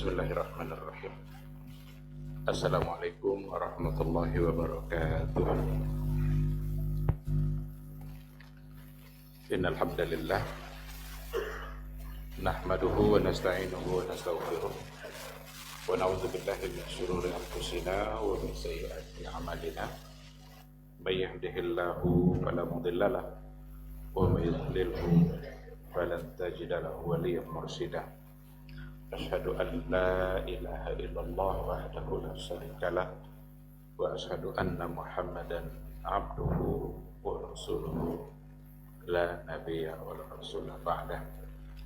Bismillahirrahmanirrahim. Assalamualaikum warahmatullahi wabarakatuh. Innal hamdalillah nahmaduhu wa nasta'inuhu wa nastaghfiruh wa na'udzu billahi min shururi anfusina wa min sayyiati a'malina. May yahdihillahu fala mudilla lahu wa may yudlilhu falan tajida lahu waliyyan mursyida. Asyhadu an la ilaha illallah wahdahu la syarika lah wa asyhadu anna Muhammadan abduhu wa rasuluhu la nabiyya wa la rasula ba'dah.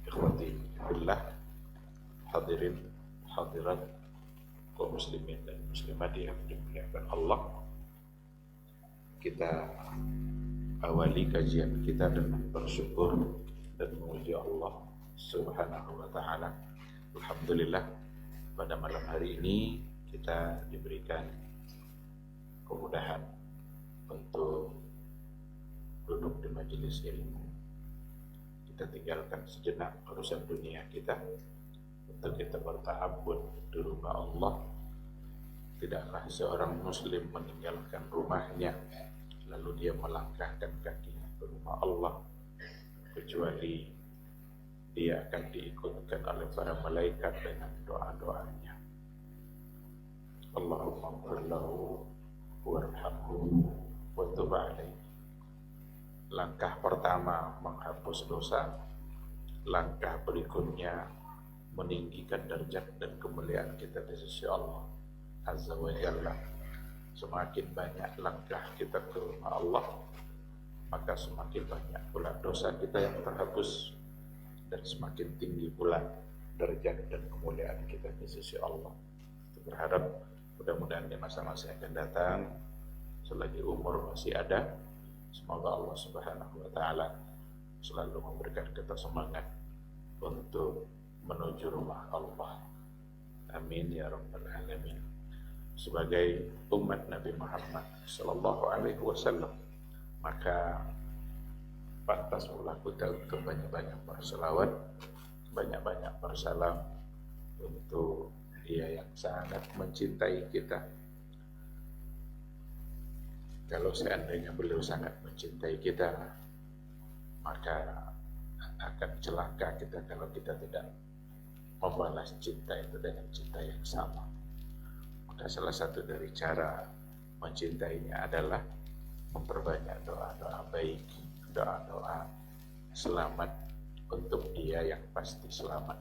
Ikhwati billah, hadirin hadirat kaum muslimin dan muslimat yang dimuliakan Allah. Kita awali kajian kita dengan bersyukur dan memuji Allah Subhanahu wa taala. Alhamdulillah, pada malam hari ini kita diberikan kemudahan untuk duduk di majelis ilmu. Kita tinggalkan sejenak urusan dunia kita untuk kita berta'abbud di rumah Allah. Tidaklah seorang muslim meninggalkan rumahnya lalu dia melangkahkan kakinya ke rumah Allah kecuali dia akan diikutkan oleh para malaikat dengan doa-doanya. Allahumma ighfir lahu warhamhu wa tub alaihi. Langkah pertama menghapus dosa, langkah berikutnya meninggikan derajat dan kemuliaan kita di sisi Allah Azza wa Jalla. Semakin banyak langkah kita ke rumah Allah, maka semakin banyak pula dosa kita yang terhapus, dan semakin tinggi pula derajat dan kemuliaan kita di sisi Allah. Kita berharap mudah-mudahan di masa-masa yang akan datang, selagi umur masih ada, semoga Allah Subhanahu wa taala selalu memberikan kita semangat untuk menuju rumah Allah. Amin ya rabbal alamin. Sebagai umat Nabi Muhammad sallallahu alaihi wasallam, maka pantas pula kita untuk banyak-banyak berselawat, banyak-banyak bersalam untuk Dia yang sangat mencintai kita. Kalau seandainya beliau sangat mencintai kita, maka akan celaka kita kalau kita tidak membalas cinta itu dengan cinta yang sama. Maka salah satu dari cara mencintainya adalah memperbanyak doa-doa baik, doa-doa selamat untuk dia yang pasti selamat.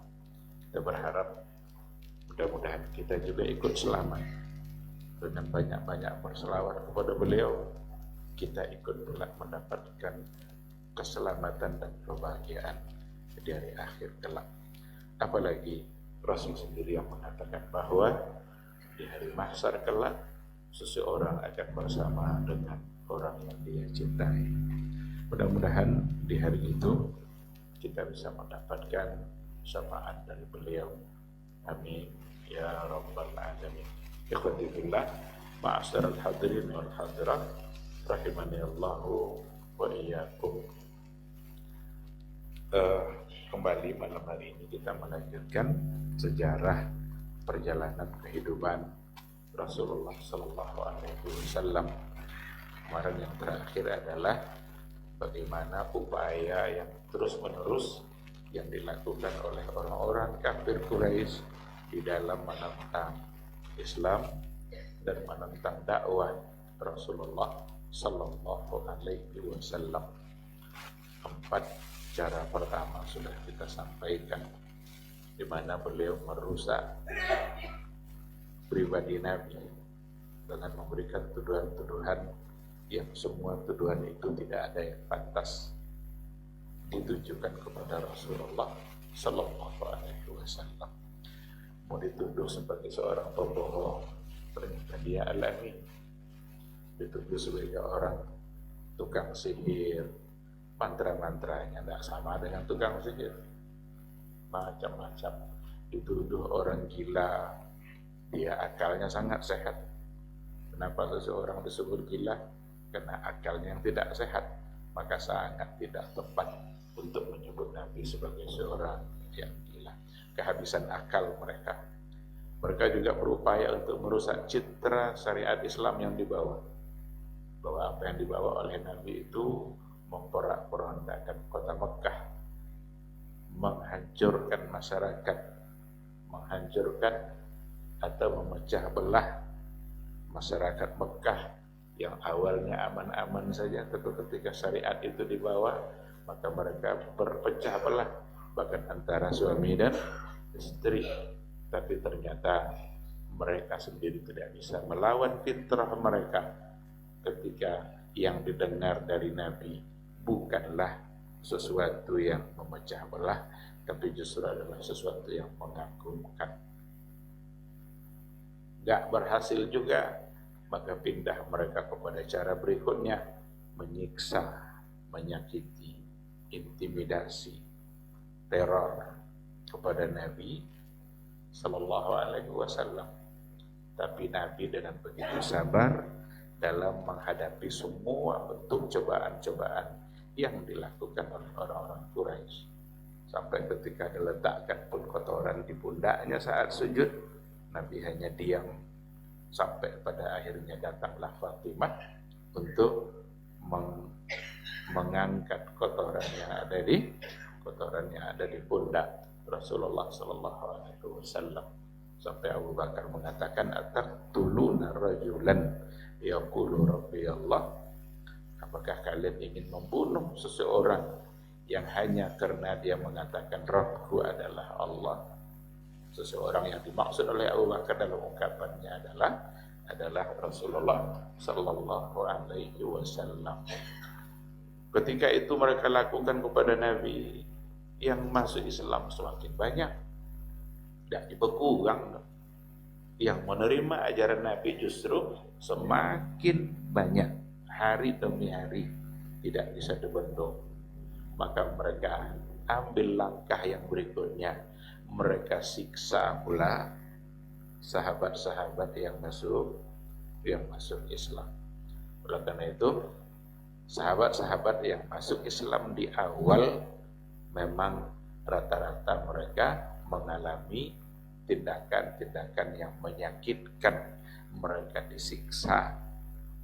Kita berharap mudah-mudahan kita juga ikut selamat dengan banyak-banyak berselawat kepada beliau. Kita ikut pula mendapatkan keselamatan dan kebahagiaan di hari akhir kelak. Apalagi Rasul sendiri yang mengatakan bahwa di hari mahsyar kelak seseorang akan bersama dengan orang yang dia cintai. Mudah-mudahan di hari itu kita bisa mendapatkan syafaat dari beliau. Amin ya rabbal alamin. Ikhwati fillah, ma'asyiral hadirin wal hadirat, rahimani Allahu wa iyyakum. Kembali malam hari ini kita melanjutkan sejarah perjalanan kehidupan Rasulullah sallallahu alaihi wasallam. Kemarin yang terakhir adalah bagaimana upaya yang terus-menerus yang dilakukan oleh orang-orang kafir Quraisy di dalam menentang Islam dan menentang dakwah Rasulullah sallallahu alaihi wasallam. 4 cara pertama sudah kita sampaikan, di mana beliau merusak pribadi Nabi dengan memberikan tuduhan-tuduhan yang semua tuduhan itu tidak ada yang pantas ditujukan kepada Rasulullah sallallahu alaihi wasallam. Mau dituduh sebagai seorang pembohong, ternyata dia al-amin. Dituduh sebagai orang tukang sihir, mantra-mantranya tidak sama dengan tukang sihir, macam-macam. Dituduh orang gila, dia akalnya sangat sehat. Kenapa seseorang disebut gila? Karena akalnya yang tidak sehat, maka sangat tidak tepat untuk menyebut Nabi sebagai seorang yang gila. Kehabisan akal mereka. Mereka juga berupaya untuk merusak citra syariat Islam yang dibawa. Bahwa apa yang dibawa oleh Nabi itu memporak-porandakan kota Mekah, menghancurkan masyarakat, menghancurkan atau memecah belah masyarakat Mekah yang awalnya aman-aman saja, tapi ketika syariat itu dibawa, maka mereka berpecah belah, bahkan antara suami dan istri. Tapi ternyata mereka sendiri tidak bisa melawan fitrah mereka ketika yang didengar dari Nabi bukanlah sesuatu yang memecah belah, tapi justru adalah sesuatu yang mengagumkan. Gak berhasil juga, maka pindah mereka kepada cara berikutnya, menyiksa, menyakiti, intimidasi, teror kepada Nabi Sallallahu Alaihi Wasallam. Tapi Nabi dengan begitu sabar dalam menghadapi semua bentuk cobaan-cobaan yang dilakukan oleh orang-orang Quraisy. Sampai ketika diletakkan pun kotoran di pundaknya saat sujud, Nabi hanya diam. Sampai pada akhirnya datanglah Fatimah untuk mengangkat kotoran yang ada di pundak Rasulullah Sallallahu Alaihi Wasallam. Sampai Abu Bakar mengatakan, "Ataqtuluna rajulan yaqulu Rabbi Allah." Apakah kalian ingin membunuh seseorang yang hanya karena dia mengatakan Rabbku adalah Allah? Seseorang yang dimaksud oleh Abu Bakar dalam ungkapannya adalah Rasulullah Sallallahu Alaihi Wasallam. Ketika itu mereka lakukan kepada Nabi, yang masuk Islam semakin banyak, tidak berkurang. Yang menerima ajaran Nabi justru semakin banyak, hari demi hari, tidak bisa dibendung. Maka mereka ambil langkah yang berikutnya, mereka siksa pula sahabat-sahabat yang masuk Islam. Oleh karena itu, sahabat-sahabat yang masuk Islam di awal memang rata-rata mereka mengalami tindakan-tindakan yang menyakitkan. Mereka disiksa,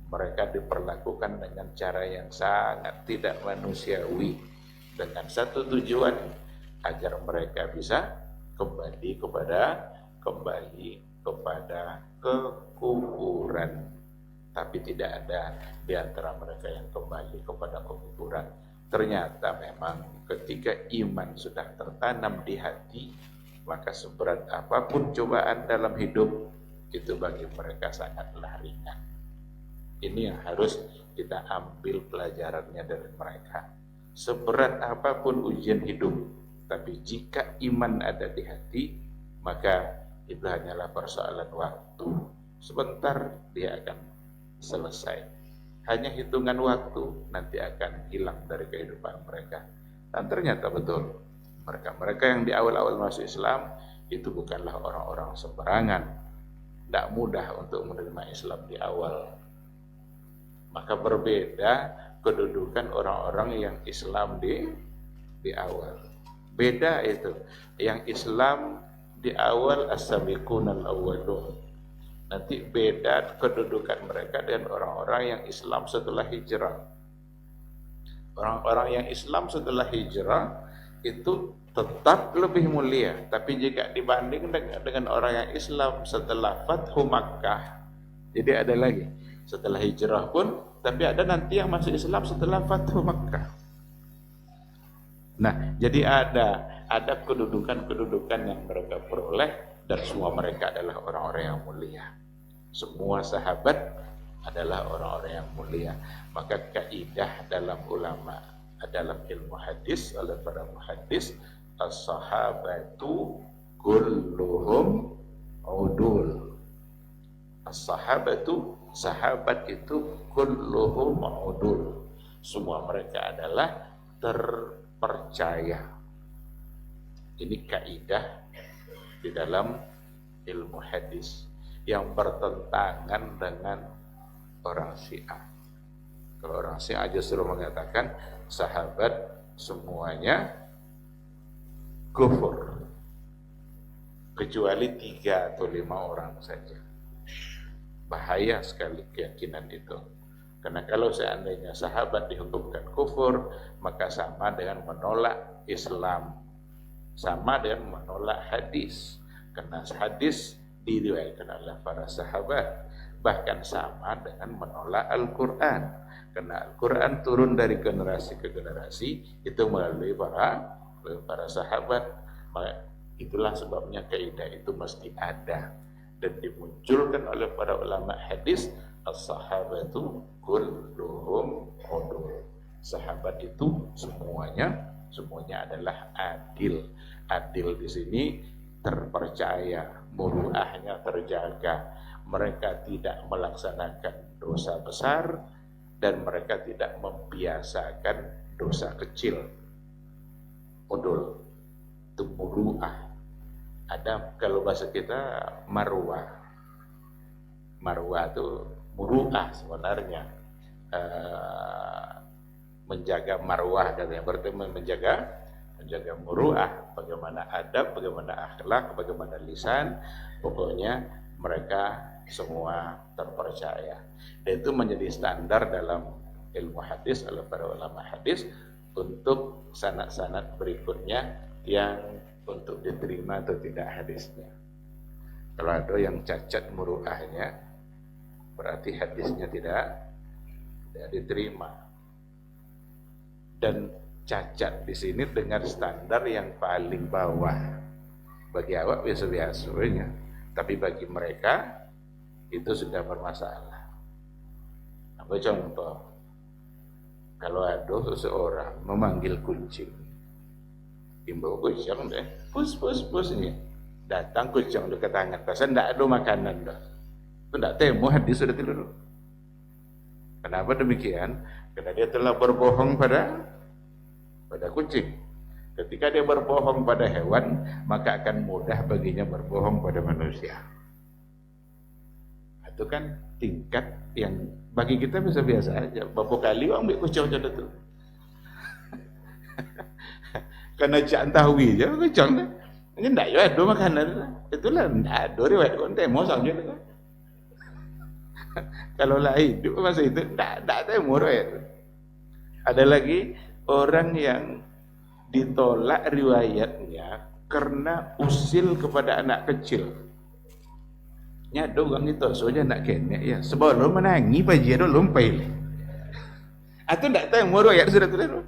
mereka diperlakukan dengan cara yang sangat tidak manusiawi, dengan satu tujuan, agar mereka bisa kembali kepada kekufuran. Tapi tidak ada di antara mereka yang kembali kepada kekufuran. Ternyata memang ketika iman sudah tertanam di hati, maka seberat apapun cobaan dalam hidup itu bagi mereka sangatlah ringan. Ini yang harus kita ambil pelajarannya dari mereka. Seberat apapun ujian hidup, tapi jika iman ada di hati, maka itu hanyalah persoalan waktu. Sebentar dia akan selesai. Hanya hitungan waktu, nanti akan hilang dari kehidupan mereka. Dan ternyata betul, mereka yang di awal-awal masuk Islam itu bukanlah orang-orang sembarangan. Tidak mudah untuk menerima Islam di awal. Maka berbeda kedudukan orang-orang yang Islam di awal. Beda itu. Yang Islam di awal as-sabiqunal awwalun. Nanti beda kedudukan mereka dengan orang-orang yang Islam setelah hijrah. Orang-orang yang Islam setelah hijrah itu tetap lebih mulia. Tapi jika dibanding dengan orang yang Islam setelah Fathu Makkah, jadi ada lagi. Setelah hijrah pun, tapi ada nanti yang masuk Islam setelah Fathu Makkah. Nah, jadi ada kedudukan-kedudukan yang mereka peroleh, dan semua mereka adalah orang-orang yang mulia. Semua sahabat adalah orang-orang yang mulia. Maka kaidah dalam ulama, dalam ilmu hadis, oleh para muhaddis, as-sahabatu kulluhum udul. As-sahabatu, sahabat itu kulluhum udul. Semua mereka adalah terpercaya. Ini kaidah di dalam ilmu hadis yang bertentangan dengan orang Syiah. Kalau orang Syiah justru mengatakan sahabat semuanya kufur. kecuali 3 atau 5 orang saja. Bahaya sekali keyakinan itu. Karena kalau seandainya sahabat dihukumkan kufur, maka sama dengan menolak Islam, sama dengan menolak hadis. Karena hadis diriwayatkan oleh para sahabat, bahkan sama dengan menolak Al-Quran. Karena Al-Quran turun dari generasi ke generasi itu melalui para sahabat. Itulah sebabnya kaidah itu mesti ada dan dimunculkan oleh para ulama hadis. As-sahabatu kulluhum udul. Sahabat itu semuanya adalah adil. Adil di sini terpercaya, muruahnya terjaga. Mereka tidak melaksanakan dosa besar dan mereka tidak membiasakan dosa kecil. Udul itu muruah. Ada kalau bahasa kita marwah. Marwah itu muruah sebenarnya, menjaga marwah katanya, berarti menjaga muruah, bagaimana adab, bagaimana akhlak, bagaimana lisan, pokoknya mereka semua terpercaya. Dan itu menjadi standar dalam ilmu hadis oleh para ulama hadis untuk sanad-sanad berikutnya yang untuk diterima atau tidak hadisnya. Kalau ada yang cacat muruahnya, berarti hadisnya tidak diterima. Dan cacat di sini dengan standar yang paling bawah. Bagi awak biasa-biasa, tapi bagi mereka itu sudah bermasalah. Apa contoh? Kalau ada seseorang memanggil kucing, imbau kucing deh, pus ini, datang kucing dekat tangan, pasal tidak ada makanan dah. Itu tidak temu hadis sudah tidur. Kenapa demikian? Karena dia telah berbohong pada kucing. Ketika dia berbohong pada hewan, maka akan mudah baginya berbohong pada manusia. Itu kan tingkat yang bagi kita biasa-biasa aja. Beberapa kali orang ambil kucing macam itu. Karena jangan tahu je kucing ni. Ini tidak ada makanan. Itulah tidak ada riwayat konten mosang je. Kalau lah hidup masa itu tidak temu riwayat. Ada lagi orang yang ditolak riwayatnya karena usil kepada anak kecil. Ada orang itu soalnya nak kenek ya. Sebelum menangi pagi ada lompai. Atau tidak temu riwayat sudah tulis.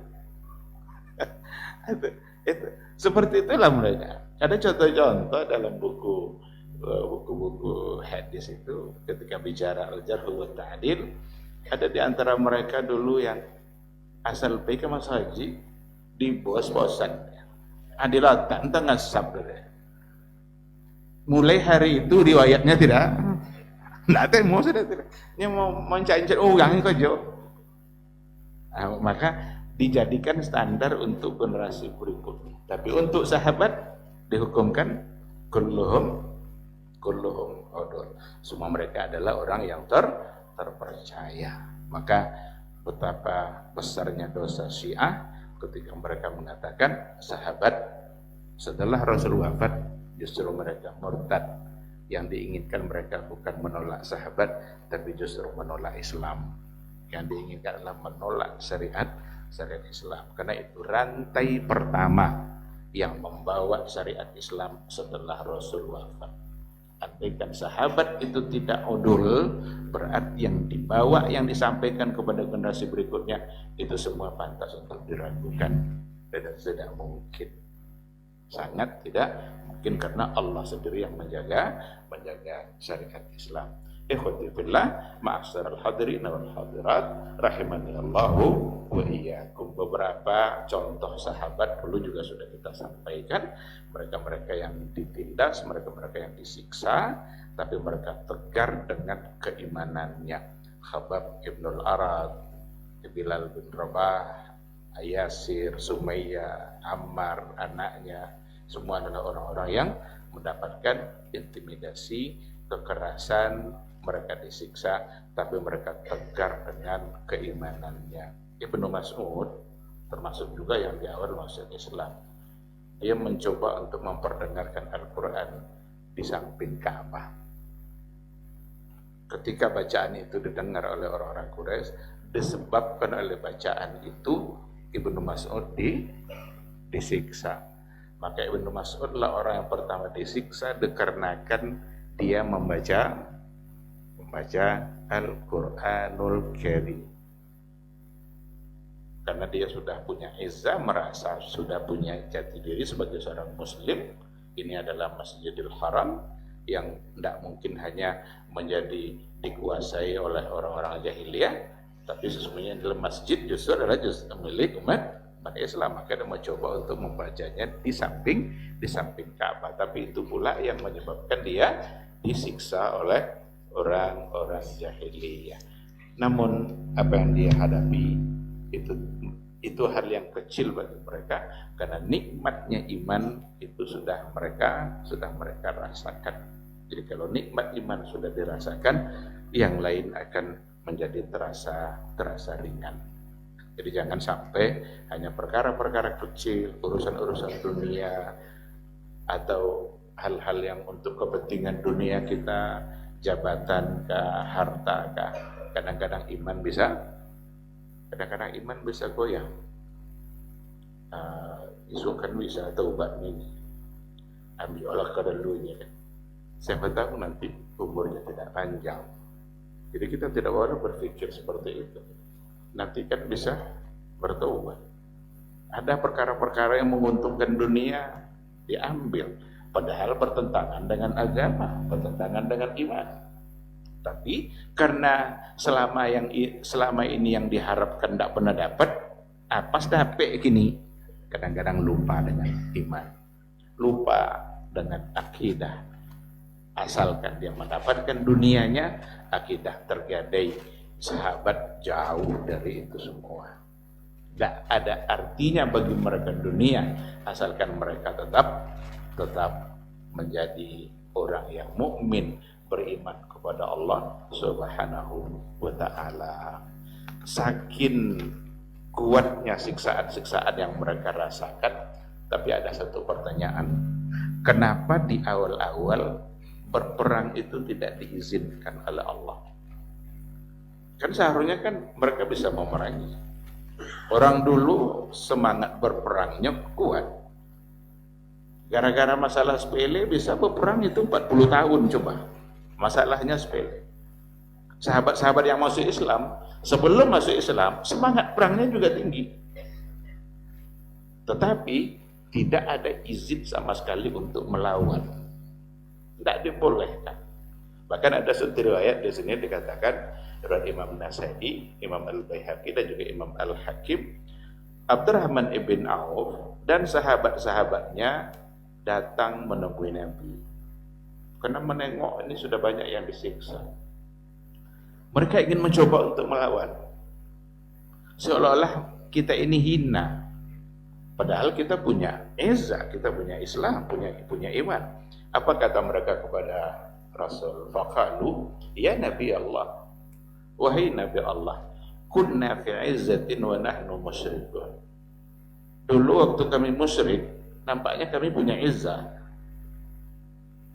Itu seperti itulah mereka. Ada contoh-contoh dalam buku-buku hadis itu ketika bicara al-jarh wa ta'dil, ada di antara mereka dulu yang asal pergi ke Mas Haji di bos-bosan adilatan tengah sabda. Mulai hari itu riwayatnya tidak temu sudah tidak. Dia mau mencari orang saja. Maka dijadikan standar untuk generasi berikutnya. Tapi untuk sahabat dihukumkan kulluhum udul. Semua mereka adalah orang yang terpercaya. Maka betapa besarnya dosa Syiah ketika mereka mengatakan sahabat setelah Rasul wafat justru mereka murtad. Yang diinginkan mereka bukan menolak sahabat tapi justru menolak Islam. Yang diinginkan adalah menolak syariat Islam. Karena itu rantai pertama yang membawa syariat Islam setelah Rasul wafat. Andaikan sahabat itu tidak udul, berarti yang dibawa, yang disampaikan kepada generasi berikutnya itu semua pantas untuk diragukan. Dan tidak mungkin, sangat tidak mungkin, karena Allah sendiri yang menjaga syariat Islam. Ikhwati fillah, ma'asyiral hadirin wal hadirat, rahimani Allahu wa iyyakum. Beberapa contoh sahabat dulu juga sudah kita sampaikan. Mereka-mereka yang ditindas, mereka-mereka yang disiksa, tapi mereka tegar dengan keimanannya. Khabbab ibnul Arad, Bilal bin Rabah, Yasir, Sumayyah, Ammar, anaknya, semua adalah orang-orang yang mendapatkan intimidasi, kekerasan. Mereka disiksa, tapi mereka tegar dengan keimanannya. Ibnu Mas'ud termasuk juga yang di awal masuk Islam. Dia mencoba untuk memperdengarkan Al-Quran di samping Ka'bah. Ketika bacaan itu didengar oleh orang-orang Quraisy, disebabkan oleh bacaan itu Ibnu Mas'ud disiksa. Maka Ibnu Mas'ud lah orang yang pertama disiksa dikarenakan dia membaca Al-Quranul Karim. Karena dia sudah punya izzah, merasa sudah punya jati diri sebagai seorang muslim. Ini adalah Masjidil Haram yang tidak mungkin hanya menjadi dikuasai oleh orang-orang jahiliyah, tapi sesungguhnya dalam masjid justru adalah milik umat Islam. Maka dia mencoba untuk membacanya di samping Ka'bah. Tapi itu pula yang menyebabkan dia disiksa oleh orang-orang jahiliyah. Namun apa yang dia hadapi itu hal yang kecil bagi mereka, karena nikmatnya iman itu sudah mereka rasakan. Jadi kalau nikmat iman sudah dirasakan, yang lain akan menjadi terasa ringan. Jadi jangan sampai hanya perkara-perkara kecil, urusan-urusan dunia atau hal-hal yang untuk kepentingan dunia kita, jabatan kah, harta kah, kadang-kadang iman bisa goyang. Isu kan bisa taubat ini, ambil olah kedalunya kan. Siapa tahu nanti umurnya tidak panjang. Jadi kita tidak boleh berpikir seperti itu. Nanti kan bisa bertaubat. Ada perkara-perkara yang menguntungkan dunia diambil, padahal bertentangan dengan agama, bertentangan dengan iman. Tapi karena selama ini yang diharapkan tidak pernah dapat, pas dapat gini, kadang-kadang lupa dengan iman, lupa dengan akidah. Asalkan dia mendapatkan dunianya, akidah tergadai. Sahabat jauh dari itu semua. Tidak ada artinya bagi mereka dunia, asalkan mereka tetap menjadi orang yang mukmin, beriman kepada Allah Subhanahu wa ta'ala. Saking kuatnya siksaan-siksaan yang mereka rasakan, tapi ada satu pertanyaan, kenapa di awal-awal berperang itu tidak diizinkan oleh Allah? Kan seharusnya kan mereka bisa memerangi. Orang dulu semangat berperangnya kuat. Gara-gara masalah sepele bisa berperang itu 40 tahun coba. Masalahnya sepele. Sahabat-sahabat yang masuk Islam, sebelum masuk Islam, semangat perangnya juga tinggi. Tetapi tidak ada izin sama sekali untuk melawan. Tidak dibolehkan. Bahkan ada satu riwayat di sini dikatakan dari Imam Nasai, Imam Al-Baihaqi dan juga Imam Al-Hakim, Abdurrahman ibn Auf dan sahabat-sahabatnya datang menemui Nabi. Karena menengok ini sudah banyak yang disiksa. Mereka ingin mencoba untuk melawan. Seolah-olah kita ini hina. Padahal kita punya izzah, kita punya Islam, punya iman. Apa kata mereka kepada Rasul? Faqalu, ya Nabi Allah, wahai Nabi Allah, kunna fi izzatin wa nahnu musyrikun. Dulu waktu kami musyrik, nampaknya kami punya izzah.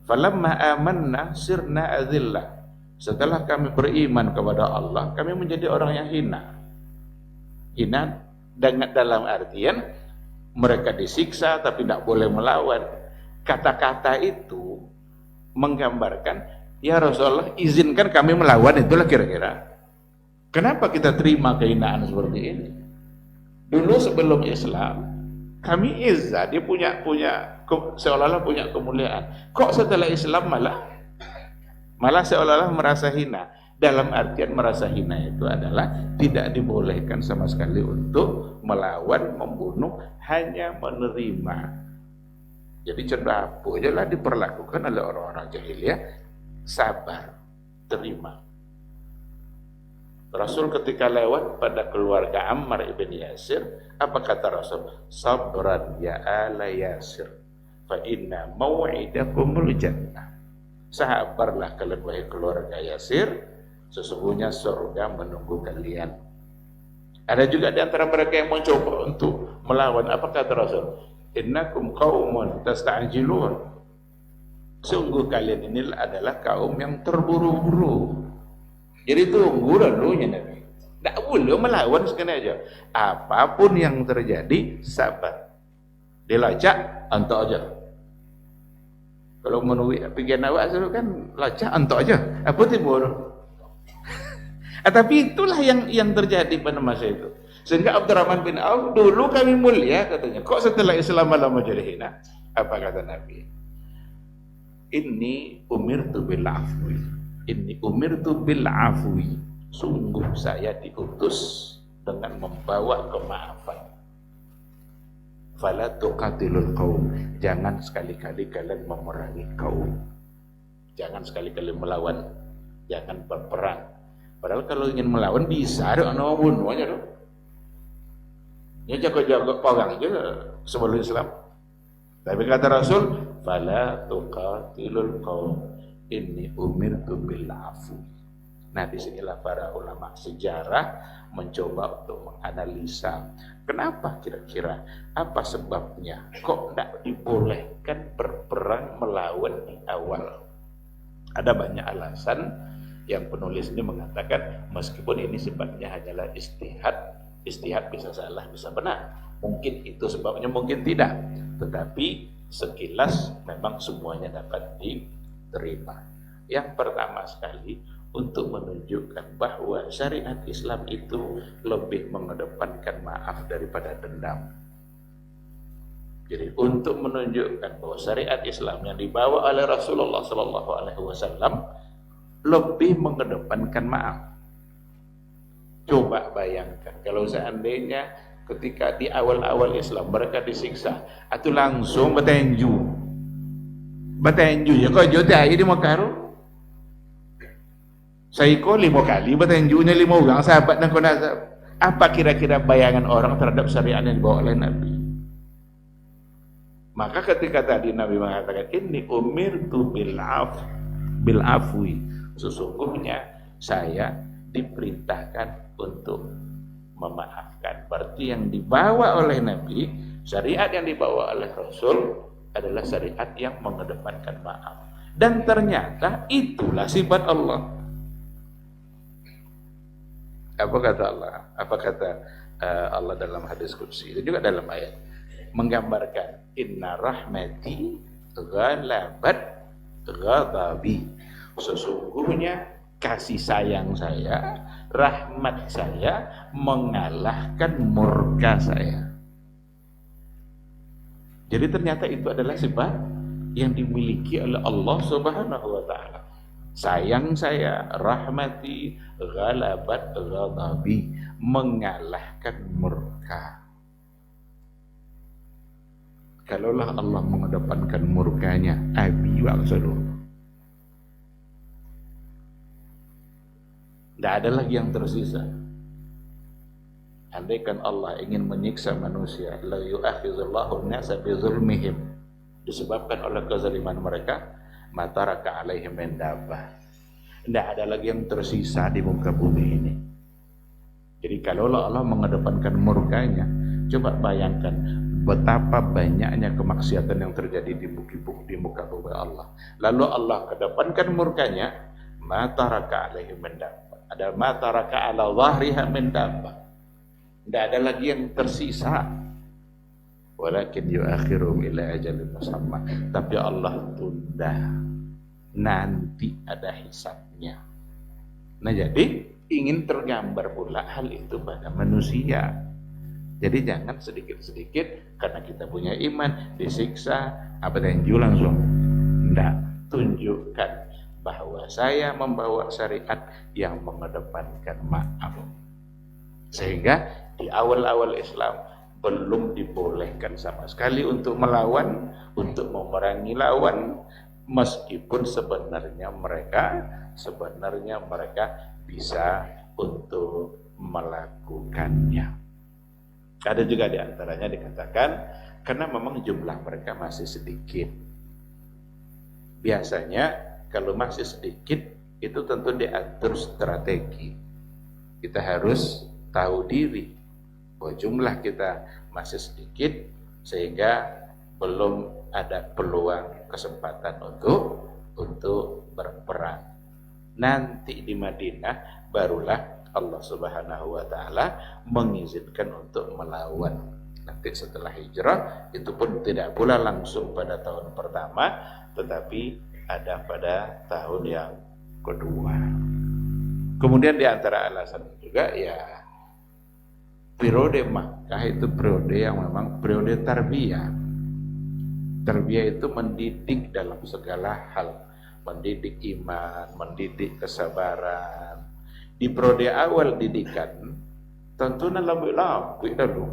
Falamma amanna sirna adillah. Setelah kami beriman kepada Allah, kami menjadi orang yang hina. Hina dengan dalam artian mereka disiksa tapi tidak boleh melawan. Kata-kata itu menggambarkan, ya Rasulullah izinkan kami melawan, itulah kira-kira. Kenapa kita terima kehinaan seperti ini? Dulu sebelum Islam, kami izzah, dia punya seolah-olah punya kemuliaan. Kok setelah Islam malah seolah-olah merasa hina. Dalam artian merasa hina itu adalah tidak dibolehkan sama sekali untuk melawan, membunuh, hanya menerima. Jadi cendapu aja lah diperlakukan oleh orang-orang jahiliyah, sabar, terima. Rasul ketika lewat pada keluarga Ammar ibn Yasir, apa kata Rasul? Sabran ya ala Yasir, fa inna maw'idakumul jannah. Sabarlah kalian wahai keluarga Yasir, sesungguhnya surga menunggu kalian. Ada juga di antara mereka yang mencoba untuk melawan. Apa kata Rasul? Innakum qaumun tasta'jilun. Sungguh kalian ini adalah kaum yang terburu-buru. Jadi tunggu dulu ya Nabi. Tak boleh melawan sekali aja. Apapun yang terjadi, sabar. Dilacak, antok aja. Kalau menurut pikiran awak suruh kan lacak, antok aja. Apa timbul? Tapi itulah yang terjadi pada masa itu. Sehingga Abdurrahman bin Auf, dulu kami mulia katanya. Kok setelah Islam lama jadi hina? Apa kata Nabi? Inni umirtu bil afwi. Inni umirtu bil afwi. Sungguh saya diutus dengan membawa kemaafan. Fala tuqatilul qaum. Jangan sekali-kali kalian memerangi kaum. Jangan sekali-kali melawan. Jangan berperang. Padahal kalau ingin melawan bisa ada orang bunuh aja dong. Ya jaga-jaga perang aja sebelum Islam. Tapi kata Rasul, fala tuqatilul qaum. Inni umirtu bil afwi. Nah, disinilah para ulama sejarah mencoba untuk menganalisa kenapa kira-kira, apa sebabnya kok tidak dibolehkan berperang melawan di awal. Ada banyak alasan yang penulis ini mengatakan meskipun ini sifatnya hanyalah istihad bisa salah bisa benar, mungkin itu sebabnya mungkin tidak, tetapi sekilas memang semuanya dapat diterima. Yang pertama sekali, untuk menunjukkan bahwa syariat Islam itu lebih mengedepankan maaf daripada dendam. Jadi untuk menunjukkan bahwa syariat Islam yang dibawa oleh Rasulullah SAW lebih mengedepankan maaf. Coba bayangkan kalau seandainya ketika di awal-awal Islam mereka disiksa, atau langsung bertenju ya kau jodoh di Mekah. Saya kok 5 kali bertenjunya 5 orang sahabat dan konazab. Apa kira-kira bayangan orang terhadap syariat yang dibawa oleh Nabi? Maka ketika tadi Nabi mengatakan ini umirtu bil afwi, sesungguhnya saya diperintahkan untuk memaafkan. Berarti yang dibawa oleh Nabi, syariat yang dibawa oleh Rasul adalah syariat yang mengedepankan maaf. Dan ternyata itulah sifat Allah. Apa kata Allah? Apa kata Allah dalam hadis qudsi? Itu juga dalam ayat menggambarkan inna rahmati ghalabat ghadabi. Sesungguhnya kasih sayang saya, rahmat saya mengalahkan murka saya. Jadi ternyata itu adalah sifat yang dimiliki oleh Allah Subhanahu wa taala. Sayang saya, rahmati ghalabat ghadabi, mengalahkan murka. Kalaulah Allah mengedepankan murkanya, abi wa'salu, tidak ada lagi yang tersisa. Andaikan Allah ingin menyiksa manusia, la yu'akhizullahu an-nasa bi zulmihim, disebabkan oleh kezaliman mereka, mataraka alaihim min dabbah. Tidak ada lagi yang tersisa di muka bumi ini. Jadi kalau Allah mengedepankan murkanya, coba bayangkan betapa banyaknya kemaksiatan yang terjadi di muka bumi Allah. Lalu Allah kedepankan murkanya, mataraka alaihim min dabbah. Ada mataraka ala dhahriha min dabbah. Tidak ada lagi yang tersisa. Walakin yuakhirum ila ajalin musamma. Tapi Allah tunda, nanti ada hisabnya. Nah jadi ingin tergambar pula hal itu pada manusia. Jadi jangan sedikit-sedikit karena kita punya iman disiksa apa tenju langsung. Tidak, tunjukkan bahwa saya membawa syariat yang mengedepankan maaf. Sehingga di awal-awal Islam belum dibolehkan sama sekali untuk melawan, untuk memerangi lawan, meskipun sebenarnya mereka bisa untuk melakukannya. Ada juga di antaranya dikatakan karena memang jumlah mereka masih sedikit. Biasanya kalau masih sedikit itu tentu diatur strategi. Kita harus tahu diri bahwa jumlah kita masih sedikit sehingga belum ada peluang kesempatan untuk berperang. Nanti di Madinah barulah Allah Subhanahu wa taala mengizinkan untuk melawan. Nanti setelah hijrah itu pun tidak pula langsung pada tahun pertama, tetapi ada pada tahun yang kedua. Kemudian di antara alasan juga ya periode Makkah itu periode yang memang periode tarbiyah. Tarbiyah itu mendidik dalam segala hal, mendidik iman, mendidik kesabaran. Di periode awal didikan tentu lebih dulu.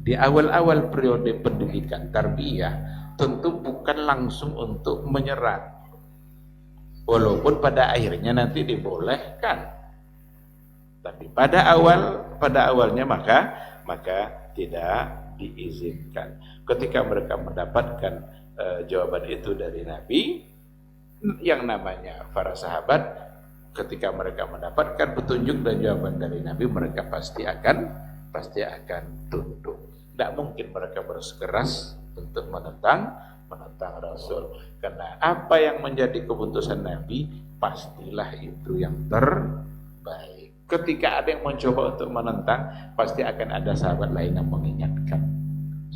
Di awal-awal periode pendidikan tarbiyah tentu bukan langsung untuk menyerang. Walaupun pada akhirnya nanti dibolehkan, tapi pada awalnya maka tidak diizinkan. Ketika mereka mendapatkan jawaban itu dari Nabi, yang namanya para sahabat, ketika mereka mendapatkan petunjuk dan jawaban dari Nabi, mereka pasti akan tunduk. Tidak mungkin mereka bersikeras untuk menentang Rasul, karena apa yang menjadi keputusan Nabi pastilah itu yang terbaik. Ketika ada yang mencoba untuk menentang, pasti akan ada sahabat lain yang mengingatkan,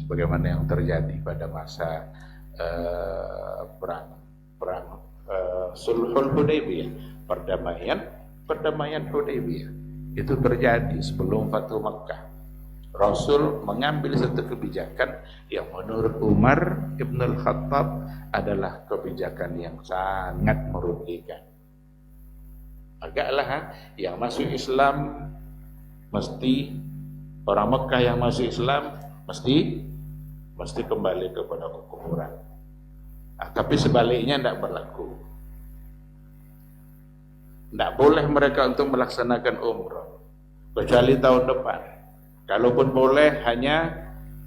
sebagaimana yang terjadi pada masa perang Sulhul Hudaybiyah, perdamaian Hudaybiyah itu terjadi sebelum Fathu Makkah. Rasul mengambil satu kebijakan yang menurut Umar Ibn Al-Khattab adalah kebijakan yang sangat merugikan. Agaklah yang masuk Islam mesti, orang Mekah yang masuk Islam mesti kembali kepada kekufuran. Tapi sebaliknya tidak berlaku. Tidak boleh mereka untuk melaksanakan umrah kecuali tahun depan. Kalaupun boleh hanya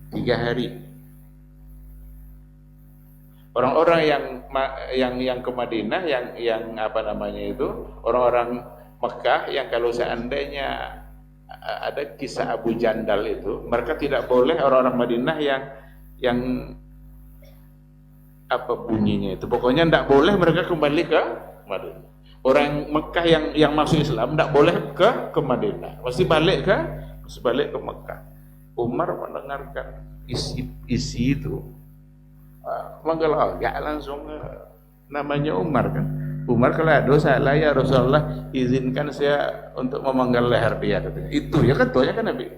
3 hari. Orang-orang yang ke Madinah, yang apa namanya itu, orang-orang Mekah yang kalau seandainya ada kisah Abu Jandal itu, mereka tidak boleh, orang-orang Madinah yang apa bunyinya itu, pokoknya tidak boleh mereka kembali ke Madinah. Orang Mekah yang masuk Islam tidak boleh ke Madinah, mesti balik ke Mekah. Umar mendengarkan isi itu, manggil enggak langsung namanya Umar kan. Umar kalau ada salah ya Rasulullah izinkan saya untuk memenggal leher dia, katanya. Itu ya ketuanya kan Nabi.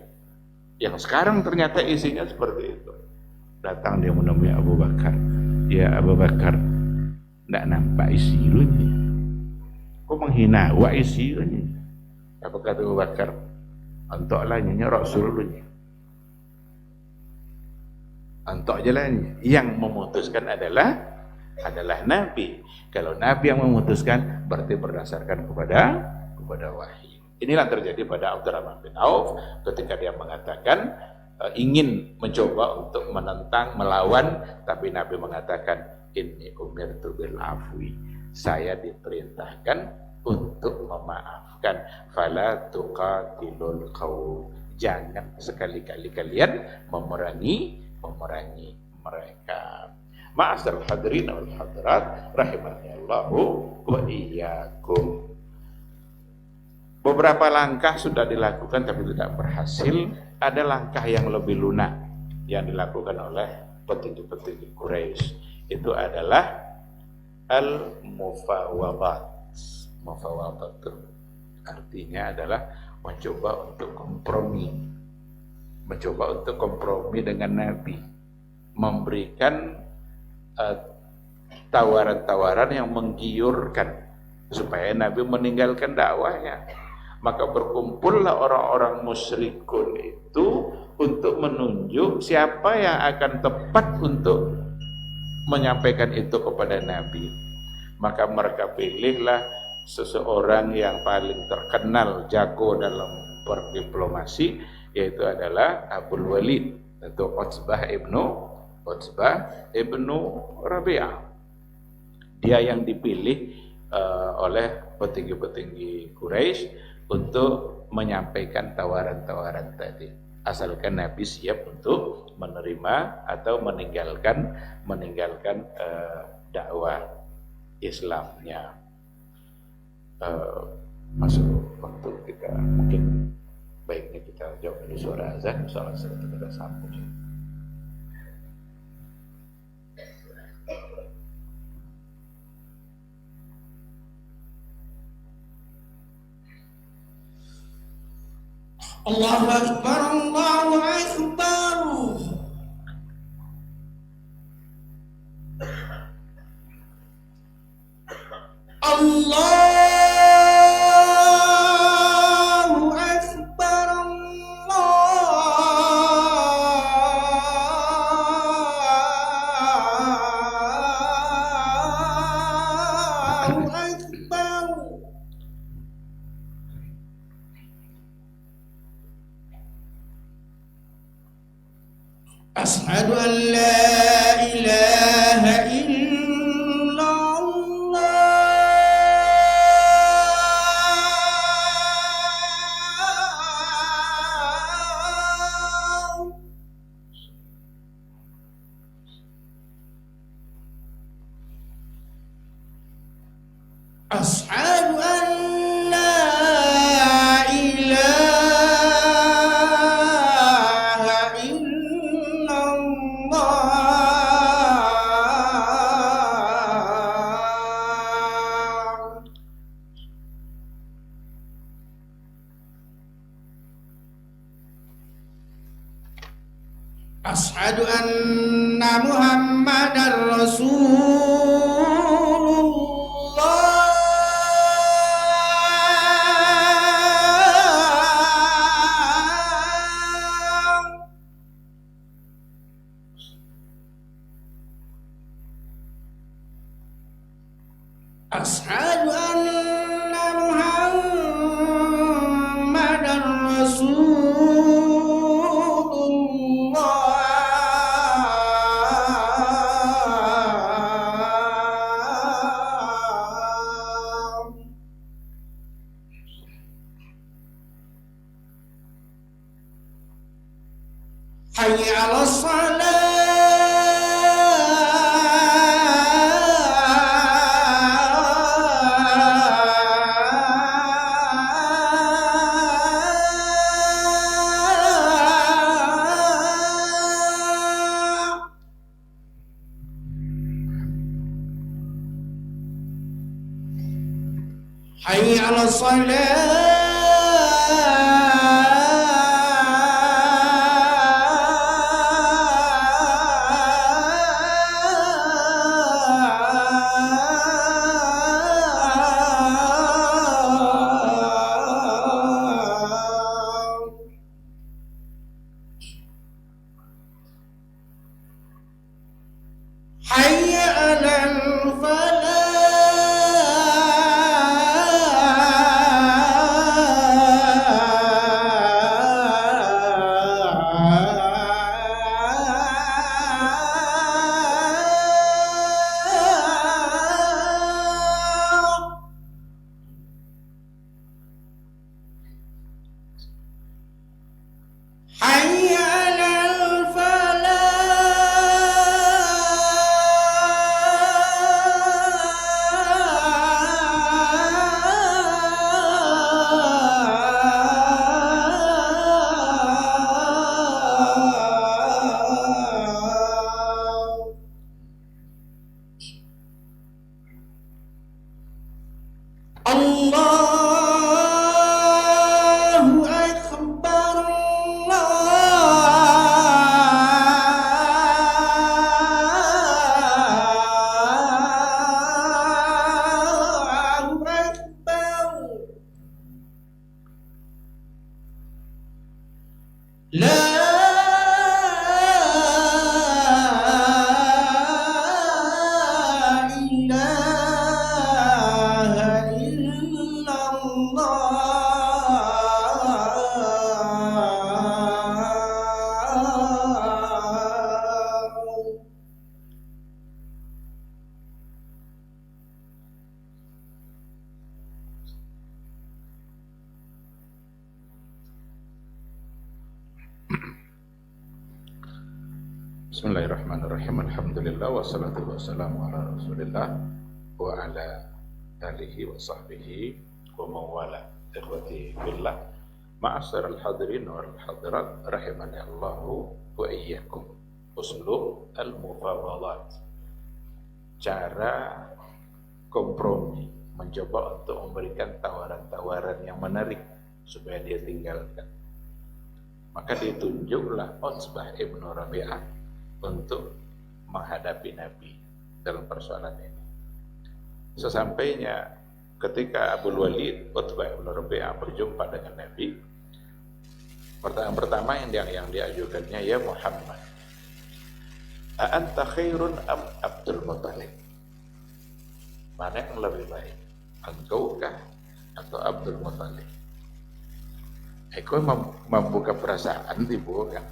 Yang sekarang ternyata isinya seperti itu. Datang dia menemui Abu Bakar. Ya Abu Bakar, enggak nampak isi lu ni. Kau menghina wa isi lu ni. Apa kata Abu Bakar? Antoklah nyanyi Rasul lu ni. Antok jalannya. Yang memutuskan adalah Nabi. Kalau Nabi yang memutuskan berarti berdasarkan kepada wahyu. Inilah terjadi pada Abdurrahman bin Auf ketika dia mengatakan ingin mencoba untuk menentang, melawan, tapi Nabi mengatakan inni umirtu bil afwi. Saya diperintahkan untuk memaafkan. Fala tuqatilul qaum. Jangan sekali-kali kalian memerangi mereka. Ma'asal hadirin wal hadirat rahimanallahu wa iyyakum. Beberapa langkah sudah dilakukan tapi tidak berhasil. Ada langkah yang lebih lunak yang dilakukan oleh petinggi-petinggi Quraisy. Itu adalah al-mufawadat. Mufawadat itu artinya adalah mencoba untuk kompromi dengan Nabi, memberikan tawaran-tawaran yang menggiurkan supaya Nabi meninggalkan dakwahnya. Maka berkumpullah orang-orang musyrikun itu untuk menunjuk siapa yang akan tepat untuk menyampaikan itu kepada Nabi. Maka mereka pilihlah seseorang yang paling terkenal jago dalam berdiplomasi, yaitu adalah Abul Walid atau Utsbah ibnu Rabi'ah. Dia yang dipilih oleh petinggi-petinggi Quraisy untuk menyampaikan tawaran-tawaran tadi. asalkan Nabi siap untuk menerima atau meninggalkan dakwah Islamnya. Masuk waktu kita, mungkin baiknya kita jawab dulu suara azan, soalnya kita sambung. Allahu Akbar, Allahu Akbar. Allahu Akbar, Allahu Akbar. Asyhadu an la ilaha illallah. Asyhadu an la ilaha illallah. Asyhadu anna Muhammadar Rasulullah. Asyhadu anna Muhammadar Rasulullah. Hayya 'alas salah. Hayya 'alas salah. Hayya 'alal falah. Bismillahirrahmanirrahim. Alhamdulillah wassalatu wassalamu ala Rasulillah wa ala alihi wa sahbihi wa mawala. Ikhwati billah, ma'asyiral hadirin wal hadirat rahimani Allahu wa iyyakum. Uslub al-mufawadat, cara kompromi, mencoba untuk memberikan tawaran-tawaran yang menarik supaya dia tinggalkan. Maka ditunjuklah Utsbah ibn Rabi'ah untuk menghadapi Nabi dalam persoalan ini. Sesampainya ketika Abu Walid Utbah ibn Rabi'ah berjumpa dengan Nabi, pertanyaan pertama yang diajukannya, ya Muhammad, a'anta khairun am Abdul Muttalib? Mana yang lebih baik, engkaukah atau Abdul Muttalib? Eko membuka perasaan tibu kan,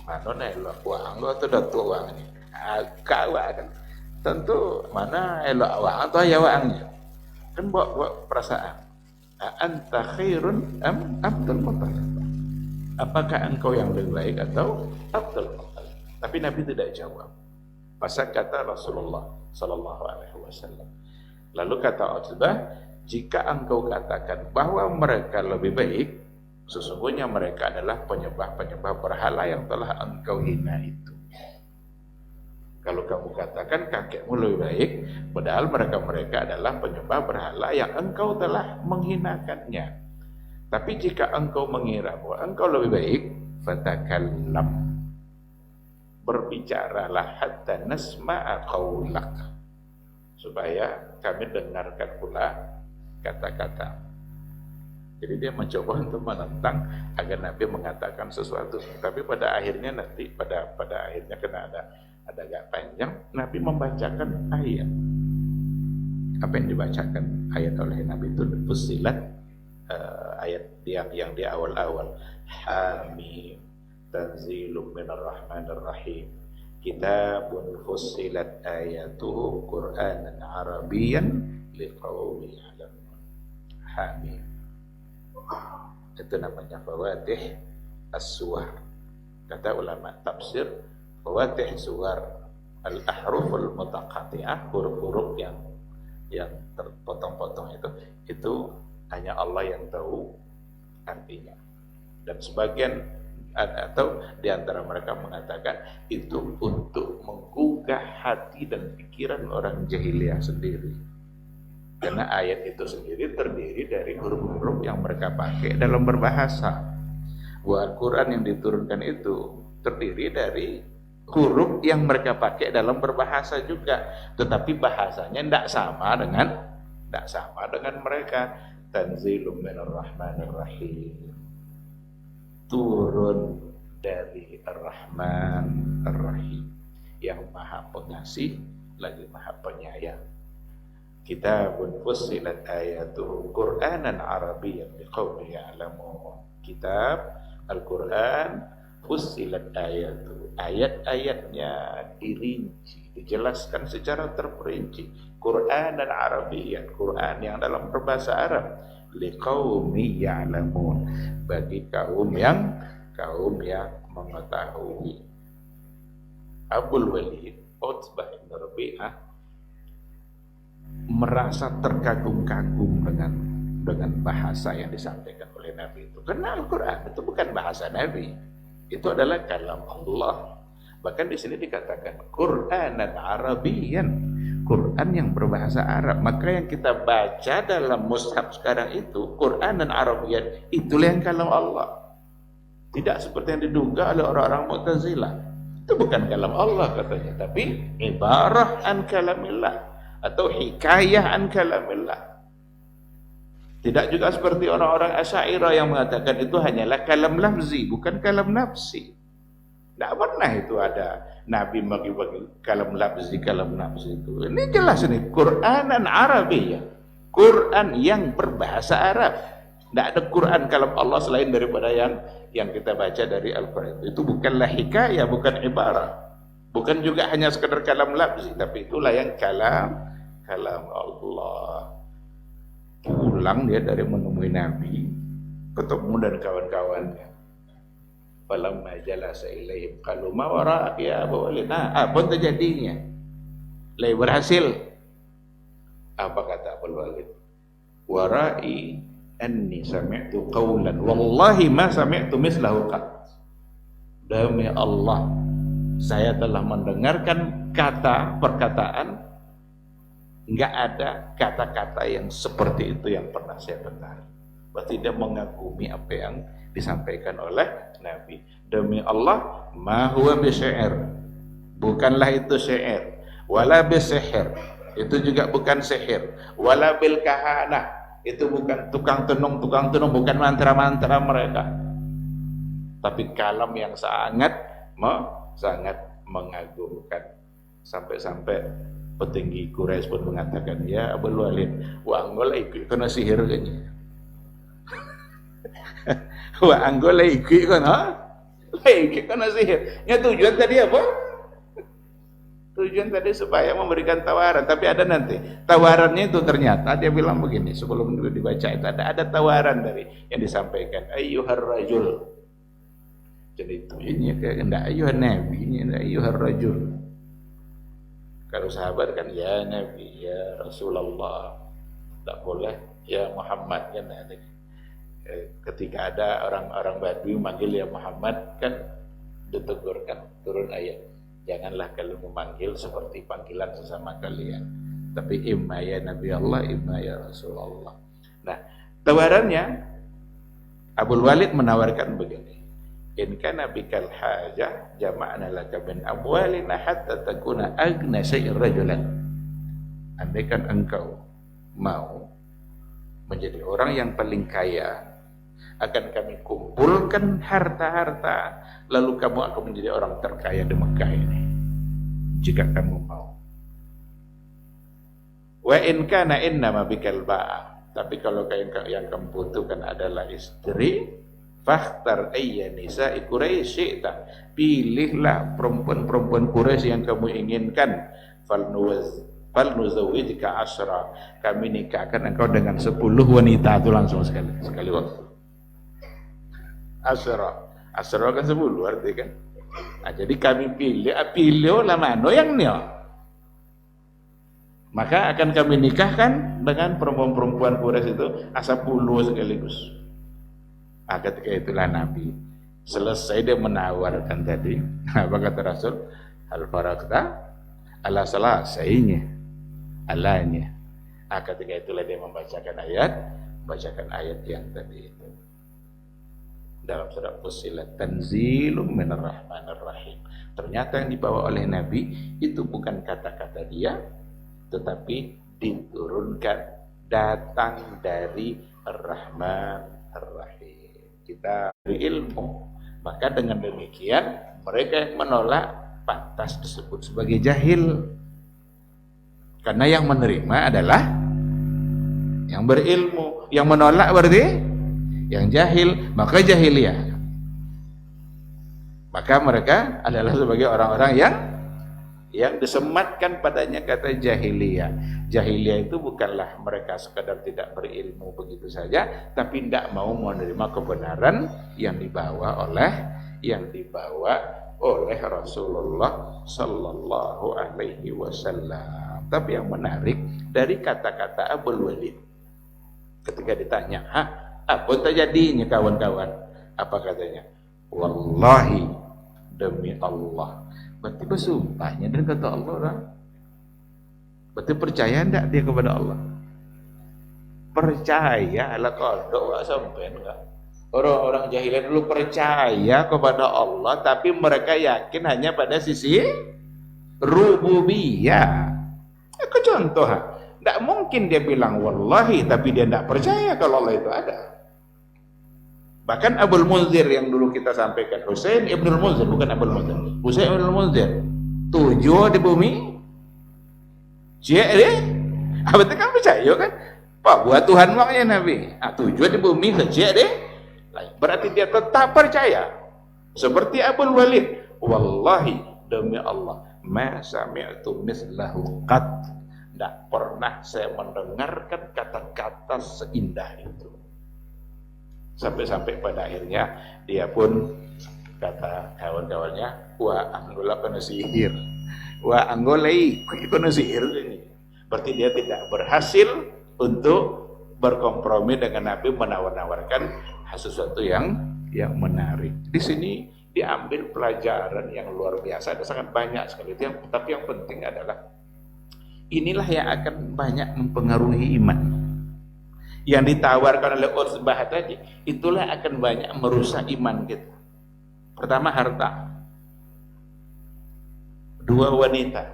mana elok wang atau datuk wang ini? Kau kan tentu mana elok wang atau ya wangnya? Kan bawa perasaan. Anta khairun am Abdul Muttalib? Apakah engkau yang lebih baik atau Abdul Muttalib? Tapi Nabi tidak jawab. Masa kata Rasulullah Sallallahu Alaihi Wasallam. Lalu kata Utsbah, jika engkau katakan bahwa mereka lebih baik, sesungguhnya mereka adalah penyembah-penyembah berhala yang telah engkau hina itu. Kalau kamu katakan kakekmu lebih baik, padahal mereka adalah penyembah berhala yang engkau telah menghinakannya. Tapi jika engkau mengira bahwa engkau lebih baik, fatakallam, berbicaralah hatta nasma'a qaulak, supaya kami dengarkan pula kata-kata. Jadi dia mencoba untuk menentang agar Nabi mengatakan sesuatu. Tapi pada akhirnya nanti pada akhirnya kena ada agak panjang, Nabi membacakan ayat. Apa yang dibacakan ayat oleh Nabi itu Fussilat, ayat yang di awal-awal, Hamim tanzilum minar rahmanir rahim, kitabun fussilat ayatuhu Qur'anan Arabiyyan liqaumin ya'lamun. Hamim itu namanya fawatih as-suwar. Kata ulama tafsir, fawatih suwar al-ahruful mutaqati'ah, huruf-huruf yang terpotong-potong itu hanya Allah yang tahu artinya. Dan sebagian atau di antara mereka mengatakan itu untuk menggugah hati dan pikiran orang jahiliyah sendiri. Karena ayat itu sendiri terdiri dari huruf-huruf yang mereka pakai dalam berbahasa. Al-Quran yang diturunkan itu terdiri dari huruf yang mereka pakai dalam berbahasa juga, tetapi bahasanya tidak sama dengan mereka. Tanzilum minar rahmanir rahim, turun dari Ar-Rahman Ar-Rahim, yang maha pengasih lagi maha penyayang. Kitabun fussilat ayatuhu Qur'anan Arabiyyan liqaumin ya'lamun. Kitab Al-Quran fussilat ayatuhu, ayat-ayatnya dirinci, dijelaskan secara terperinci. Qur'anan Arabiyyan, Quran yang dalam berbahasa Arab, liqaumin ya'lamun, bagi kaum yang mengetahui. Abul Walid Utsbah bin Rabi'ah merasa terkagum-kagum dengan bahasa yang disampaikan oleh Nabi itu. Karena Al-Quran itu bukan bahasa Nabi, itu adalah kalam Allah. Bahkan di sini dikatakan Qur'anan Arabiyyan, Quran yang berbahasa Arab. Maka yang kita baca dalam mushaf sekarang itu Qur'anan Arabiyyan, itulah yang kalam Allah. Tidak seperti yang diduga oleh orang-orang Mu'tazilah. Itu bukan kalam Allah katanya, tapi ibarah an kalamillah atau hikayah an kalamillah. Tidak juga seperti orang-orang Asy'ariyah yang mengatakan itu hanyalah kalam lafzi, bukan kalam nafsi. Tidak pernah itu ada Nabi bagi-bagi kalam lafzi itu. Ini jelas ini Qur'anan Arabiyyah, Quran yang berbahasa Arab. Tidak ada Quran kalam Allah selain daripada yang kita baca dari Al-Quran. Itu bukanlah hikayah, bukan ibarah, bukan juga hanya sekedar kalam lafzi, tapi itulah yang kalam Allah. Pulang dia dari menemui Nabi, ketemu dan kawan-kawannya. falamma jalasa ilaihim qalu ma wara ya Abu Walid. Nah, apa terjadinya? Lai berhasil. Apa kata Abu Walid? Warai anni sami'tu qawlan wallahi ma sami'tu mislahu qat. Demi Allah, saya telah mendengarkan perkataan, enggak ada kata-kata yang seperti itu yang pernah saya dengar. Berarti dia mengagumi apa yang disampaikan oleh Nabi. Demi Allah, ma huwa bisyair, bukanlah itu syair, wala bisihir, itu juga bukan sihir, wala bil kahanah, itu bukan tukang tenung, bukan mantra-mantra mereka. Tapi kalam yang sangat mengagumkan. Sampai-sampai petinggi Quraisy pun mengatakan, ya Abul Walid, wa anggol ikut kena sihir kayaknya. Wa anggol ikut kena sihir. Ya tujuan tadi apa? Tujuan tadi supaya memberikan tawaran, tapi ada nanti tawarannya itu ternyata dia bilang begini, sebelum dibaca itu ada tawaran dari yang disampaikan, ayyuhar rajul. Jadi tujuannya kayak enggak ayyuhan nabi, ini enggak ayyuhar rajul. Kalau sahabat kan ya Nabi, ya Rasulullah, enggak boleh ya Muhammad kan ada. Ketika ada orang-orang Badui manggil ya Muhammad kan ditegur kan, turun ayat. Janganlah kalian memanggil seperti panggilan sesama kalian, tapi imma ya Nabi Allah, imma ya Rasulullah. Nah, tawarannya Abul Walid menawarkan begini. In kana bikal hajah jama'na laka min amwalina hatta takuna agna syai'ir rajulan. Andaikan engkau mau menjadi orang yang paling kaya, akan kami kumpulkan harta-harta, lalu kamu akan menjadi orang terkaya di Mekah ini, jika kamu mau. Wa in kana innama bikal ba'a, tapi kalau yang kamu butuhkan adalah istri, fakhtar ayya nisa'i Quraisy, pilihlah perempuan-perempuan Quraisy yang kamu inginkan. Falnuzawwijka 10, kami nikahkan engkau dengan 10 wanita. Itu langsung sekali waktu. 10 kan 10 arti kan. Nah, jadi kami pilih lah mano yang nio. Maka akan kami nikahkan dengan perempuan-perempuan Quraisy itu 10 sekaligus. Ketika itulah Nabi selesai dia menawarkan tadi, apa kata Rasul? Hal farakta ala selesainya alanya. Ketika itulah dia membacakan ayat yang tadi itu dalam surat Fussilat, tanzilum minar rahmanir rahim. Ternyata yang dibawa oleh Nabi itu bukan kata-kata dia, tetapi diturunkan, datang dari Ar-Rahman Ar-Rahim. Kita berilmu, maka dengan demikian mereka yang menolak pantas disebut sebagai jahil, karena yang menerima adalah yang berilmu, yang menolak berarti yang jahil, maka jahiliyah. Maka mereka adalah sebagai orang-orang yang disematkan padanya kata jahiliyah. Jahiliyah itu bukanlah mereka sekadar tidak berilmu begitu saja, tapi tidak mau menerima kebenaran yang dibawa oleh Rasulullah sallallahu alaihi wasallam. Tapi yang menarik dari kata-kata Abul Walid ketika ditanya, apa terjadinya kawan-kawan? Apa katanya? Wallahi, demi Allah. Berarti bersumpahnya dan kata Allah lah. Berarti percaya enggak dia kepada Allah? Percaya lah kodok sampai enggak. Orang-orang jahiliyah dulu percaya kepada Allah, tapi mereka yakin hanya pada sisi rububiyah. Contoh, enggak mungkin dia bilang wallahi tapi dia enggak percaya kalau Allah itu ada. Bahkan Abul Munzir yang dulu kita sampaikan, Husain Ibnul Munzir, bukan Abul Munzir, Husain Ibnul Munzir, 7 di bumi, dia betul kan percaya kan? Pak buat Tuhan maknya Nabi, 7 di bumi saja deh, berarti dia tetap percaya. Seperti Abul Walid, wallahi demi Allah, ma sami'tu mislahu qat, tidak pernah saya mendengarkan kata-kata seindah itu. Sampai-sampai pada akhirnya dia pun Kata kawan-kawannya, wah Angola kena sihir. Wah Anggolai kena sihir ini. Berarti dia tidak berhasil untuk berkompromi dengan Nabi, menawar-nawarkan sesuatu yang menarik. Di sini diambil pelajaran yang luar biasa, ada sangat banyak sekali. Tapi yang penting adalah inilah yang akan banyak mempengaruhi iman. Yang ditawarkan oleh Utsbah tadi, itulah akan banyak merusak iman kita. Pertama harta, dua wanita,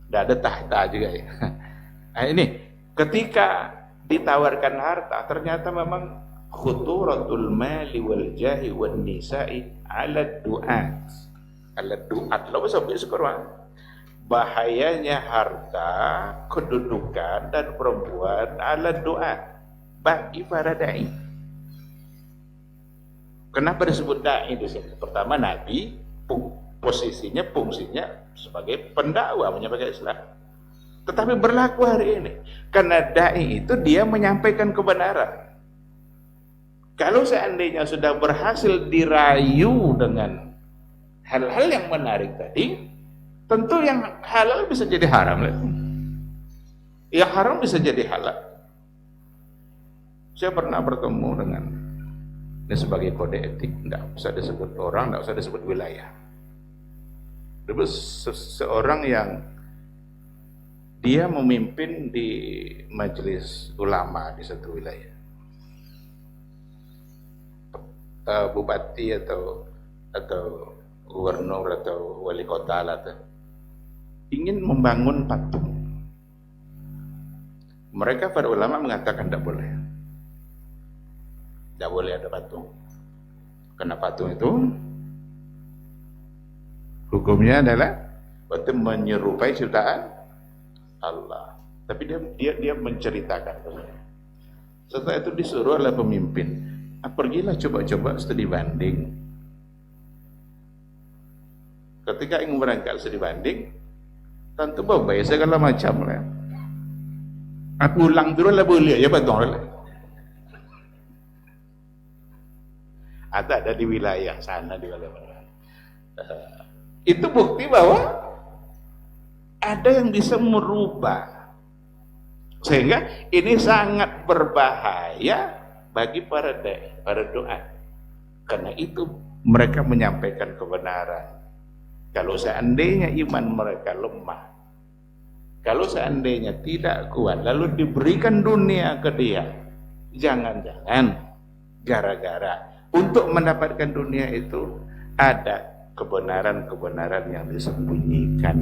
tidak ada tahta juga ya. Nah ini ketika ditawarkan harta, ternyata memang khuturatul mali wal jahi wan nisa'i ala du'at. Lalu sampai sekarang bahayanya harta, kedudukan dan perempuan ala du'at bagi para dai. Kenapa disebut dai di sini? Pertama, Nabi posisinya, fungsinya sebagai pendakwa menyampaikan Islam. Tetapi berlaku hari ini karena dai itu dia menyampaikan kebenaran. Kalau seandainya sudah berhasil dirayu dengan hal-hal yang menarik tadi, tentu yang halal bisa jadi haram. Yang haram bisa jadi halal. Saya pernah bertemu dengan, ini sebagai kode etik, tidak usah disebut orang, tidak usah disebut wilayah. Itu seorang yang dia memimpin di majelis ulama di satu wilayah, bupati atau gubernur atau wali kota lah, ingin membangun patung. Mereka para ulama mengatakan tidak boleh ada patung, karena patung itu hukumnya adalah berarti menyerupai ciptaan Allah. Tapi dia menceritakan. Setelah itu disuruh oleh pemimpin, pergilah coba-coba studi banding. Ketika ingin berangkat studi banding, tentu bawa segala macam lah. Aku ulang dulu lah boleh, ya betul lah. Ada di wilayah sana, di wilayah. Itu bukti bahwa ada yang bisa merubah, sehingga ini sangat berbahaya bagi para doa. Karena itu mereka menyampaikan kebenaran. Kalau seandainya iman mereka lemah, kalau seandainya tidak kuat, lalu diberikan dunia ke dia, jangan-jangan gara-gara untuk mendapatkan dunia itu ada kebenaran-kebenaran yang disembunyikan.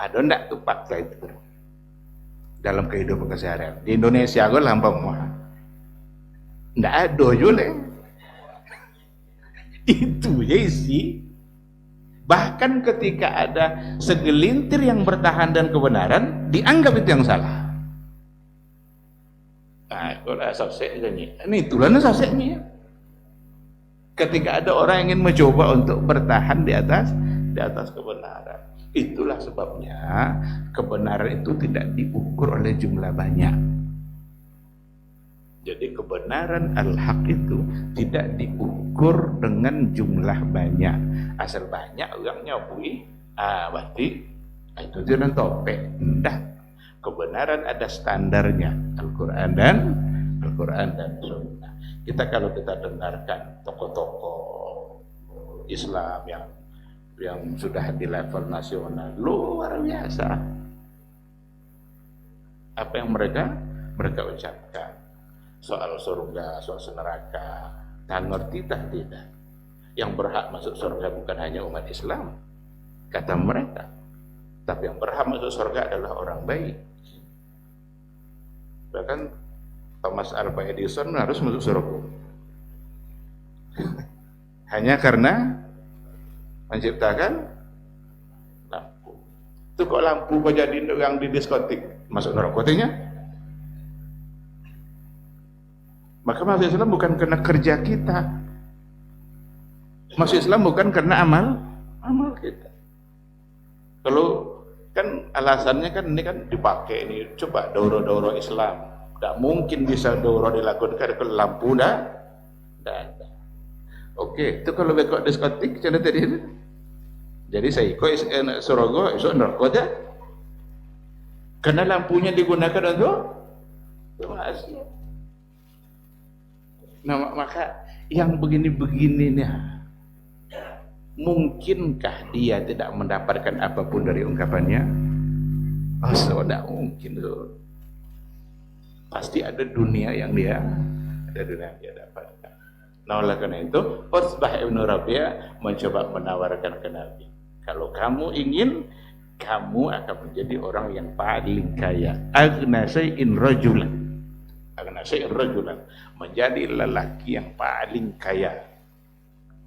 Ada enggak tuh fakta itu dalam kehidupan keseharian di Indonesia? Gue lampau mah enggak ada juga itu ya sih. Bahkan ketika ada segelintir yang bertahan dan kebenaran, dianggap itu yang salah. Nah, kalau sosek ini tulangnya soseknya. Ketika ada orang yang ingin mencoba untuk bertahan di atas kebenaran, itulah sebabnya kebenaran itu tidak diukur oleh jumlah banyak. Jadi kebenaran al-haq itu tidak diukur dengan jumlah banyak. Asal banyak orang nyabui, berarti itu jangan topek. Enggak. Kebenaran ada standarnya, Al-Quran dan Sunnah. Kalau kita dengarkan tokoh-tokoh Islam yang sudah di level nasional, luar biasa. Apa yang mereka ucapkan soal surga, soal neraka, tak ngerti tak tidak. Yang berhak masuk surga bukan hanya umat Islam, kata mereka, tapi yang berhak masuk surga adalah orang baik. Bahkan Thomas Alva Edison harus masuk surga hanya karena menciptakan lampu. Itu kok lampu kok jadi yang di diskotik masuk neraka katanya? Maka masuk Islam bukan karena kerja kita, masuk Islam bukan karena amal kita. Kalau kan alasannya kan ini kan dipakai ini, coba daurah Islam, tidak mungkin bisa daurah dilakukan kalau lampu dah ada. Oke, itu kalau bekok diskotik cara tadi itu. Jadi saya ikut Sorogo, esok nerko aja. Karena lampunya digunakan untuk maksiat. Nah, maka yang begini-begini nih, mungkinkah dia tidak mendapatkan apapun dari ungkapannya? Oh, tidak mungkin loh. Pasti ada dunia yang dia dapatkan. Nah, oleh karena itu, Utsbah ibn Rabi'ah mencoba menawarkan ke Nabi, kalau kamu ingin, kamu akan menjadi orang yang paling kaya. Aghna syai'in rajulan. Aghna syai'in rajulan. Menjadi lelaki yang paling kaya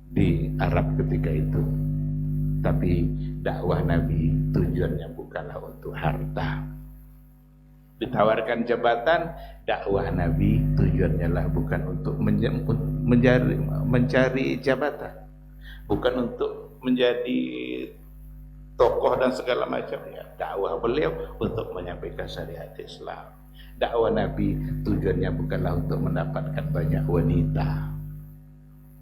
di Arab ketika itu. Tapi dakwah Nabi tujuannya bukanlah untuk harta. Ditawarkan jabatan, dakwah Nabi tujuannya lah bukan untuk mencari jabatan, bukan untuk menjadi tokoh dan segala macamnya. Dakwah beliau untuk menyampaikan syariat Islam. Dakwah Nabi tujuannya bukanlah untuk mendapatkan banyak wanita,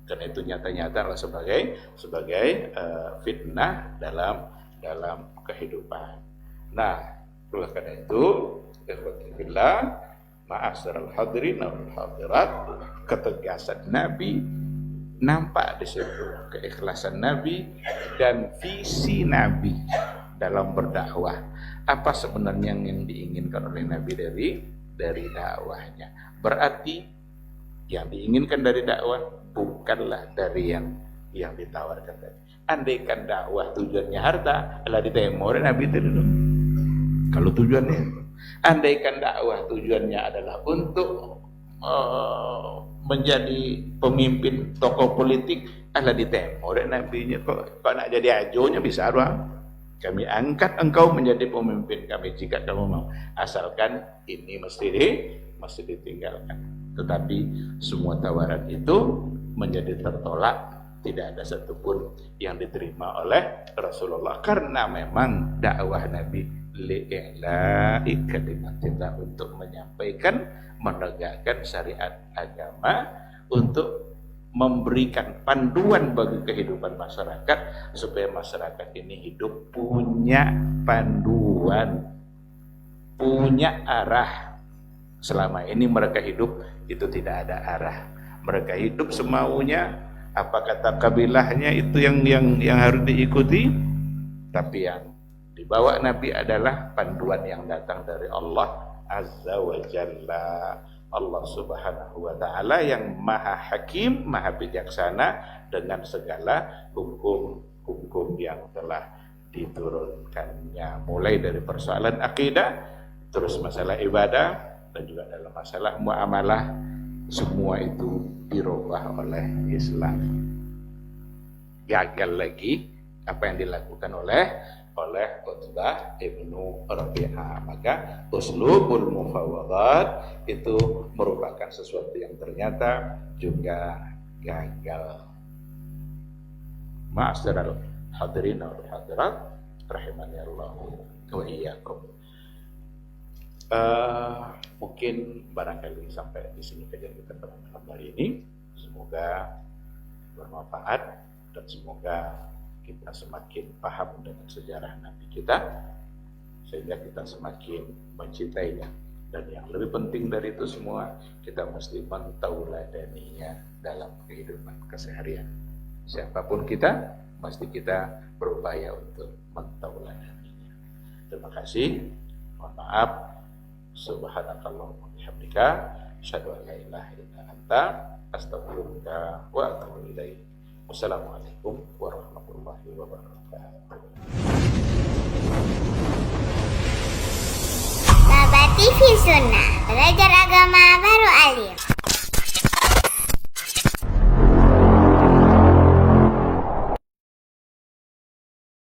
karena itu nyata-nyata sebagai fitnah dalam kehidupan. Nah, oleh karena itu, ikhwatillah, ma'asyiral hadirin wal hadirat, ketegasan Nabi nampak di situ, keikhlasan Nabi dan visi Nabi dalam berdakwah. Apa sebenarnya yang diinginkan oleh Nabi dari dakwahnya? Berarti yang diinginkan dari dakwah bukanlah dari yang ditawarkan tadi. Andaikan dakwah tujuannya harta, lah ditemor Nabi itu dulu. Kalau tujuannya, andaikan dakwah tujuannya adalah untuk menjadi pemimpin tokoh politik, ala ditemor nabinya. Kok nak jadi ajonya bisa doang. Kami angkat engkau menjadi pemimpin kami jika kamu mau, asalkan ini mesti ditinggalkan. Tetapi semua tawaran itu menjadi tertolak. Tidak ada satupun yang diterima oleh Rasulullah, karena memang dakwah Nabi li'i'la'i kalimatillah, untuk menyampaikan, menegakkan syariat agama, untuk memberikan panduan bagi kehidupan masyarakat supaya masyarakat ini hidup punya panduan, punya arah. Selama ini mereka hidup itu tidak ada arah. Mereka hidup semaunya, apa kata kabilahnya itu yang harus diikuti. Tapi yang dibawa Nabi adalah panduan yang datang dari Allah Azza wa Jalla, Allah Subhanahu wa Ta'ala yang maha hakim, maha bijaksana dengan segala hukum-hukum yang telah diturunkannya, mulai dari persoalan akidah, terus masalah ibadah, dan juga dalam masalah muamalah. Semua itu dirubah oleh Islam. Gagal lagi apa yang dilakukan oleh Utsbah ibnu Rabi'ah. Maka uslubul mufawadat itu merupakan sesuatu yang ternyata juga gagal. Ma'asyiral hadirin wal hadirat rahimani Allah wa iyyakum. Mungkin barangkali sampai di sini kajian kita pada malam hari ini. Semoga bermanfaat dan semoga kita semakin paham dengan sejarah Nabi kita, sehingga kita semakin mencintainya. Dan yang lebih penting dari itu semua, kita mesti mentauladaninya dalam kehidupan keseharian. Siapapun kita, mesti kita berupaya untuk mentauladaninya. Terima kasih. Mohon maaf. Subhanakallahumma bihamdika, asyhadu an la ilaha illa anta, astaghfiruka wa atubu ilaik. Wassalamualaikum warahmatullahi wabarakatuh. Baba TV Sunnah, belajar